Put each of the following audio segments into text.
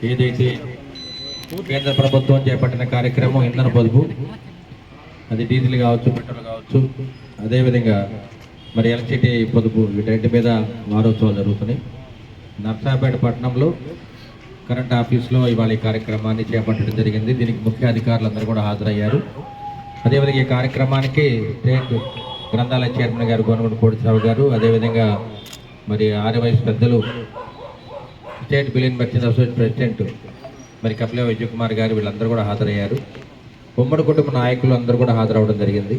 ఏదైతే కేంద్ర ప్రభుత్వం చేపట్టిన కార్యక్రమం ఇంధన పొదుపు, అది డీజిల్ కావచ్చు, పెట్రోల్ కావచ్చు, అదేవిధంగా మరి ఎలక్ట్రిసిటీ పొదుపు, వీటన్నిటి మీద వారోత్సవాలు జరుగుతున్నాయి. నర్సాపేట పట్టణంలో కరెంట్ ఆఫీస్లో ఇవాళ ఈ కార్యక్రమాన్ని చేపట్టడం జరిగింది. దీనికి ముఖ్య అధికారులందరూ కూడా హాజరయ్యారు. అదేవిధంగా ఈ కార్యక్రమానికి స్టేట్ గ్రంథాలయ చైర్మన్ గారు గోనగండ్ల కోటేశ్వరరావు గారు, అదేవిధంగా మరి ఆర్యవైస్ పెద్దలు state billion merchant association president మరి కపిల విజయ్ కుమార్ గారు, వీళ్ళందరూ కూడా హాజరయ్యారు. ఉమ్మడి కుటుంబ నాయకులు అందరూ కూడా హాజరవడం జరిగింది.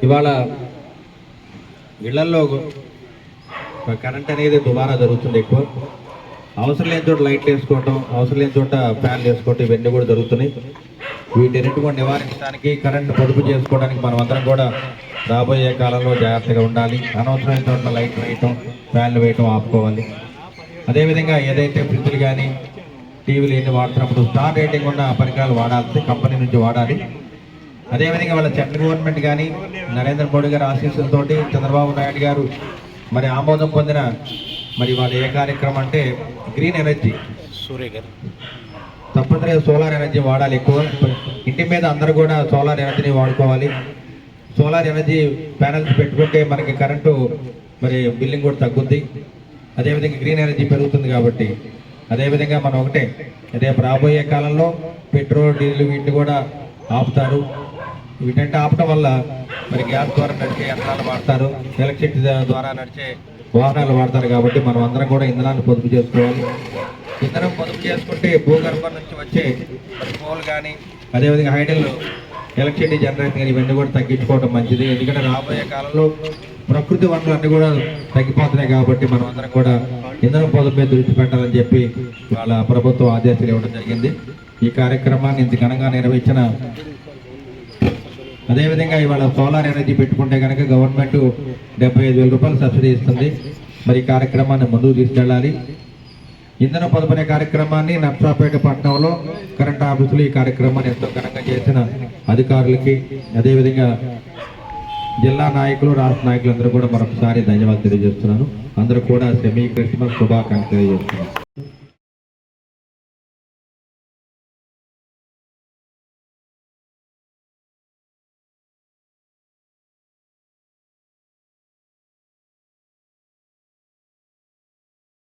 ఇవాళ ఇళ్లల్లో కరెంట్ అనేది దుబారా జరుగుతుంది. ఎక్కువ అవసరం లేని చోట లైట్లు వేసుకోవటం, అవసరం లేని చోట ఫ్యాన్లు వేసుకోవటం, ఇవన్నీ కూడా జరుగుతున్నాయి. వీటిన్నింటి కూడా నివారించడానికి, కరెంట్ పొదుపు చేసుకోవడానికి మనం అందరం కూడా రాబోయే కాలంలో జాగ్రత్తగా ఉండాలి. అనవసరమైన చోట్ల లైట్లు వేయటం, ఫ్యాన్లు వేయటం ఆపుకోవాలి. అదేవిధంగా ఏదైతే ఫ్రిడ్జ్లు కానీ టీవీలు ఎన్ని వాడుతున్నప్పుడు స్టార్ రేటింగ్ ఉన్న పరికరాలు వాడాల్సి కంపెనీ నుంచి వాడాలి. అదేవిధంగా వాళ్ళ సెంట్రల్ గవర్నమెంట్ కానీ నరేంద్ర మోడీ గారి ఆశీస్సులతోటి చంద్రబాబు నాయుడు గారు మరి ఆమోదం పొందిన మరి వాళ్ళ ఏ కార్యక్రమం అంటే గ్రీన్ ఎనర్జీ, తప్పనిసరిగా సోలార్ ఎనర్జీ వాడాలి. ఎక్కువ ఇంటి మీద అందరూ కూడా సోలార్ ఎనర్జీని వాడుకోవాలి. సోలార్ ఎనర్జీ ప్యానల్స్ పెట్టుకుంటే మనకి కరెంటు మరి బిల్లింగ్ కూడా తగ్గుద్ది. అదేవిధంగా గ్రీన్ ఎనర్జీ పెరుగుతుంది. కాబట్టి అదేవిధంగా మనం ఒకటే రేపు రాబోయే కాలంలో పెట్రోల్, డీజిల్ వీటిని కూడా ఆపుతారు. వీటంటే ఆపటం వల్ల మరి గ్యాస్ ద్వారా నడిచే యంత్రాలు వాడతారు, ఎలక్ట్రిసిటీ ద్వారా నడిచే వాహనాలు వాడతారు. కాబట్టి మనం అందరం కూడా ఇంధనాన్ని పొదుపు చేసుకోవాలి. ఇంధనం పొదుపు చేసుకుంటే భూగర్భం నుంచి వచ్చే కోల్ కానీ, అదేవిధంగా హైడల్ ఎలక్ట్రిసిటీ జనరేషన్ కానీ ఇవన్నీ కూడా తగ్గించుకోవడం మంచిది. ఎందుకంటే రాబోయే కాలంలో ప్రకృతి వనరులు అన్నీ కూడా తగ్గిపోతున్నాయి. కాబట్టి మనం అందరం కూడా ఇంధనం పొదుపు మీద దృష్టి పెట్టాలని చెప్పి వాళ్ళ ప్రభుత్వం ఆదేశాలు ఇవ్వడం జరిగింది. ఈ కార్యక్రమాన్ని ఇంత ఘనంగా నిర్వహించిన, అదేవిధంగా ఇవాళ సోలార్ ఎనర్జీ పెట్టుకుంటే కనుక గవర్నమెంట్ 75,000 రూపాయలు సబ్సిడీ ఇస్తుంది. మరి ఈ కార్యక్రమాన్ని ముందుకు తీసుకెళ్ళాలి. ఇంధన పొదుపు అనే కార్యక్రమాన్ని నర్సాపేట పట్టణంలో కరెంట్ ఆఫీసులు ఈ కార్యక్రమాన్ని ఎంతో ఘనంగా చేసిన అధికారులకి, అదేవిధంగా జిల్లా నాయకులు, రాష్ట్ర నాయకులు అందరూ కూడా మరొకసారి ధన్యవాదాలు తెలియజేస్తున్నాను. అందరూ కూడా సెమీ క్రిస్మస్ శుభాకాంక్షలు తెలియజేస్తున్నాను.